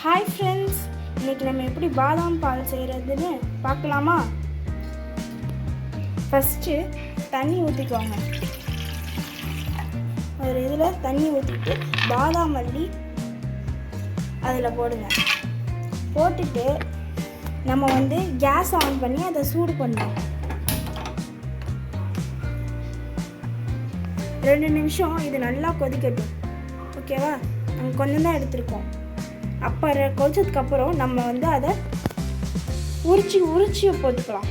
Hi friends, இன்றைக்கி நம்ம எப்படி பாதாம் பால் செய்கிறதுன்னு பார்க்கலாமா? ஃபஸ்ட்டு தண்ணி ஊற்றிக்குவாங்க. ஒரு இதில் தண்ணி ஊற்றிட்டு பாதாம் அள்ளி அதில் போடுங்க. போட்டுட்டு நம்ம கேஸ் ஆன் பண்ணி அதை சூடு பண்ணலாம். 2 நிமிஷம் இது நல்லா கொதிக்கட்டும். ஓகேவா? நம்ம கொஞ்சம் தான் எடுத்துருக்கோம். அப்போ கொதிச்சதுக்கப்புறம் நம்ம அதை உரிச்சு போட்டுக்கலாம்.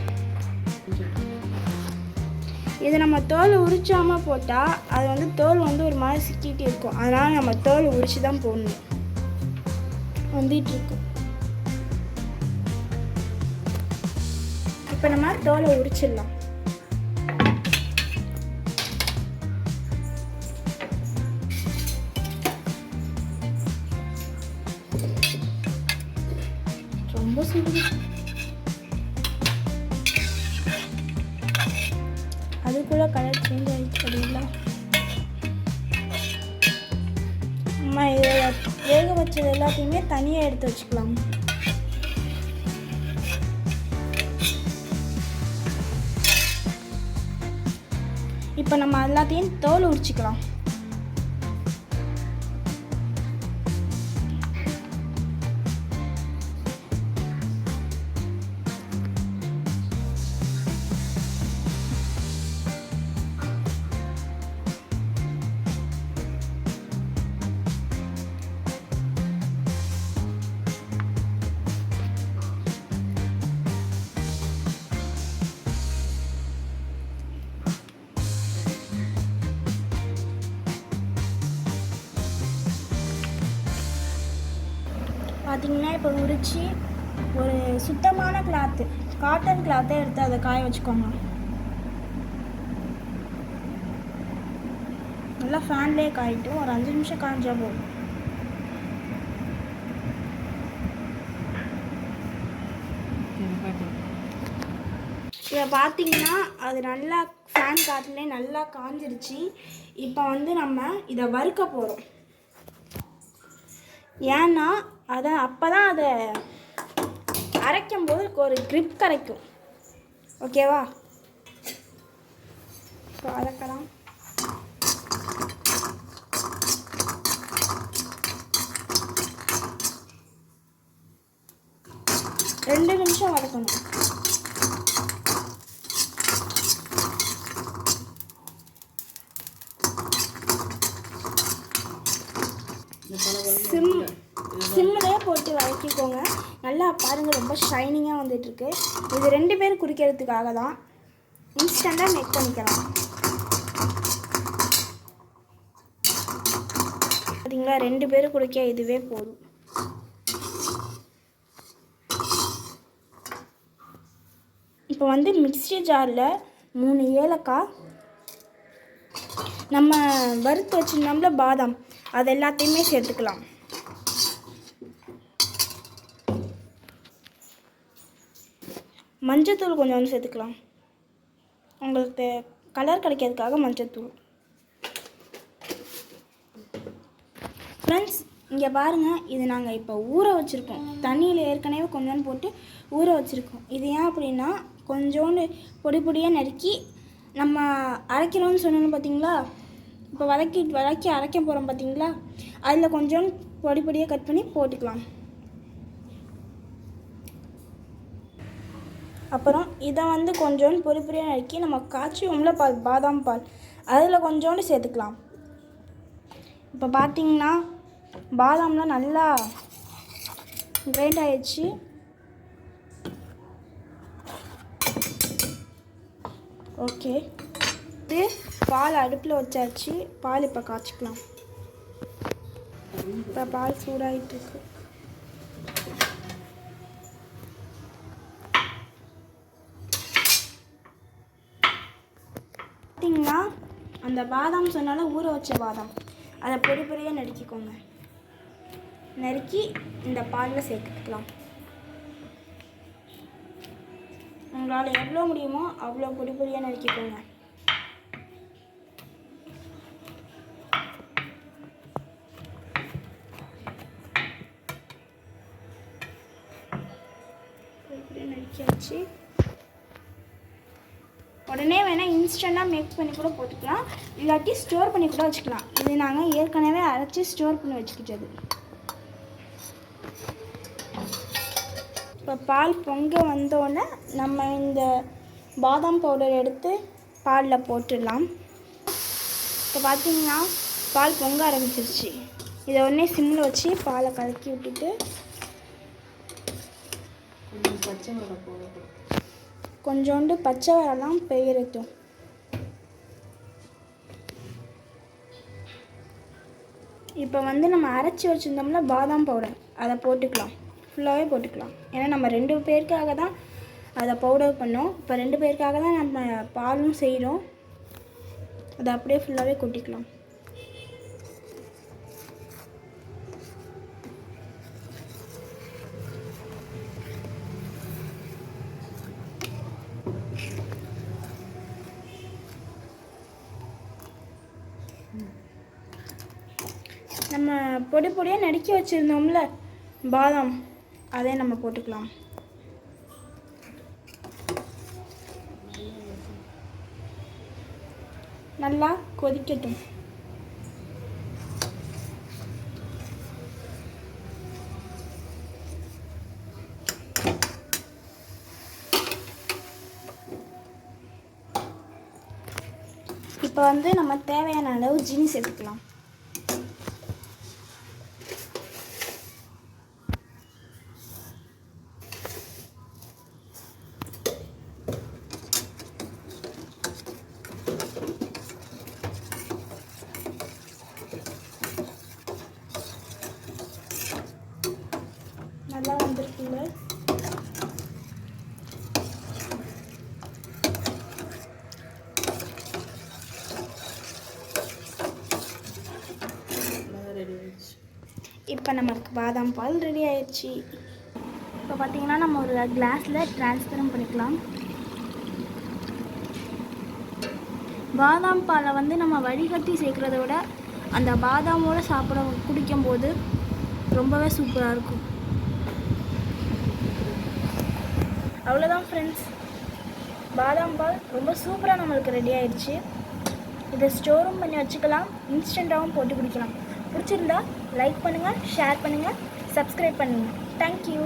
இது நம்ம தோல் உரிச்சாமல் போட்டால் அது தோல் ஒரு மாதிரி சிக்கிட்டு இருக்கும். அதனால் நம்ம தோல் உரிச்சு தான் போடணும். வந்துட்டுருக்கு. இப்போ நம்ம தோலை உரிச்சிடலாம். ரொம்ப சுடு. அதுக்குள்ள கலர் சேஞ்ச் ஆகிடுச்சு. அப்படிங்களா? அம்மா இதை வேக வச்சது எல்லாத்தையுமே தனியாக எடுத்து வச்சுக்கலாம். இப்போ நம்ம எல்லாத்தையும் தோல் உரிச்சிக்கலாம். பார்த்திங்கன்னா இப்போ உரித்து ஒரு சுத்தமான காட்டன் கிளாத்தை எடுத்து அதை காய வச்சுக்கோங்க. நல்லா ஃபேன்லேயே காயிட்டும். ஒரு 5 நிமிஷம் காய்ஞ்சா போதும். இதை பார்த்திங்கன்னா அது நல்லா ஃபேன் காற்றுலேயே நல்லா காஞ்சிருச்சு. இப்போ நம்ம இதை வறுக்க போகிறோம். ஏன்னா அப்போ தான் அதை அரைக்கும்போது ஒரு க்ரிப் கிடைக்கும். ஓகேவா? இப்போ அரைக்கலாம். ரெண்டு நிமிஷம் வதக்கணும். சிம்மிலே போட்டு வதக்கிக்கோங்க. நல்லா பாருங்கள், ரொம்ப ஷைனிங்காக வந்துட்டுருக்கு. இது 2 பேர் குடிக்கிறதுக்காக தான். இன்ஸ்டண்ட்டாக மேக் பண்ணிக்கலாம். பார்த்தீங்களா? 2 பேர் குடிக்க இதுவே போதும். இப்போ மிக்ஸி ஜாரில் 3 ஏலக்காய், நம்ம வறுத்து வச்சுருந்தோம்ல பாதாம், அது எல்லாத்தையுமே சேர்த்துக்கலாம். மஞ்சத்தூள் கொஞ்சம் சேர்த்துக்கலாம். உங்களுக்கு கலர் கிடைக்கிறதுக்காக மஞ்சத்தூள். ஃப்ரெண்ட்ஸ், இங்கே பாருங்கள், இது நாங்கள் இப்போ ஊற வச்சுருக்கோம். தண்ணியில் ஏற்கனவே கொஞ்சோண்டு போட்டு ஊற வச்சுருக்கோம். இது ஏன் அப்படின்னா, கொஞ்சோண்டு பொடியாக நறுக்கி நம்ம அரைக்கிறோம்னு சொன்னோன்னு பார்த்தீங்களா? இப்போ வதக்கி அரைக்க போகிறோம் பார்த்தீங்களா? அதில் கொஞ்சோண்டு பொடியாக கட் பண்ணி போட்டுக்கலாம். அப்புறம் இதை கொஞ்சோண்டு பொடியாக நறுக்கி நம்ம காய்ச்சுவோம்ல பாதாம் பால், அதில் கொஞ்சோண்டு சேர்த்துக்கலாம். இப்போ பார்த்திங்கன்னா பாதாம்லாம் நல்லா கிரைண்ட் ஆகிடுச்சு. ஓகே, இது பால் அடுப்பில் வச்சாச்சு. பால் இப்போ காய்ச்சிக்கலாம். இப்போ பால் சூடாகிட்டுருக்கு. பார்த்திங்கன்னா அந்த பாதாம் சொன்னாலும் ஊற வச்ச பாதாம், அதை பொடியாக நறுக்கிக்கோங்க. நறுக்கி இந்த பாலில் சேர்த்துக்கலாம். உங்களால் எவ்வளோ முடியுமோ அவ்வளோ பொடியாக நறுக்கிக்கோங்க. ஊற்றியாச்சு. உடனே வேணால் இன்ஸ்டண்ட்டாக மேக் பண்ணி கூட போட்டுக்கலாம், இல்லாட்டி ஸ்டோர் பண்ணி கூட வச்சுக்கலாம். இது நாங்கள் ஏற்கனவே அரைச்சி ஸ்டோர் பண்ணி வச்சுக்கிட்டது. இப்போ பால் பொங்க வந்தோடனே நம்ம இந்த பாதாம் பவுடர் எடுத்து பாலில் போட்டுடலாம். இப்போ பார்த்தீங்கன்னா பால் பொங்க ஆரம்பிச்சிருச்சு. இதை உடனே சிம்மில் வச்சு பாலை கலக்கி விட்டுட்டு கொஞ்சோண்டு பச்சை மிளகாலாம் பெயரட்டும். இப்போ வந்து நம்ம அரைச்சி வச்சுருந்தோம்னா பாதாம் பவுடர் அதை போட்டுக்கலாம், ஃபுல்லாகவே போட்டுக்கலாம். ஏன்னா நம்ம 2 பேருக்காக தான் அதை பவுடர் பண்ணோம். இப்போ 2 பேருக்காக தான் நம்ம பாலும் செய்கிறோம். அதை அப்படியே ஃபுல்லாகவே கொட்டிக்கலாம். நம்ம பொடி பொடியாக நறுக்கி வச்சுருந்தோம்ல பாதாம், அதே நம்ம போட்டுக்கலாம். நல்லா கொதிக்கட்டும். இப்போ வந்து நம்ம தேவையான அளவு ஜீனி சேர்த்துக்கலாம். நல்லா வந்துருக்குல்ல. இப்போ நமக்கு பாதாம் பால் ரெடி ஆயிடுச்சு. இப்போ பார்த்தீங்கன்னா நம்ம ஒரு கிளாஸில் ட்ரான்ஸ்ஃபரும் பண்ணிக்கலாம். பாதாம் பாலை வந்து நம்ம வடிகட்டி சேர்க்குறத விட அந்த பாதாமோடு குடிக்கும்போது ரொம்பவே சூப்பராக இருக்கும். அவ்வளோதான் ஃப்ரெண்ட்ஸ், பாதாம் பால் ரொம்ப சூப்பராக நம்மளுக்கு ரெடி ஆயிடுச்சு. இதை ஸ்டோரும் பண்ணி வச்சுக்கலாம், இன்ஸ்டண்ட்டாகவும் போட்டு குடிக்கலாம். பிடிச்சிருந்தா லைக் பண்ணுங்கள், ஷேர் பண்ணுங்கள், சப்ஸ்கிரைப் பண்ணுங்கள். தேங்க்யூ.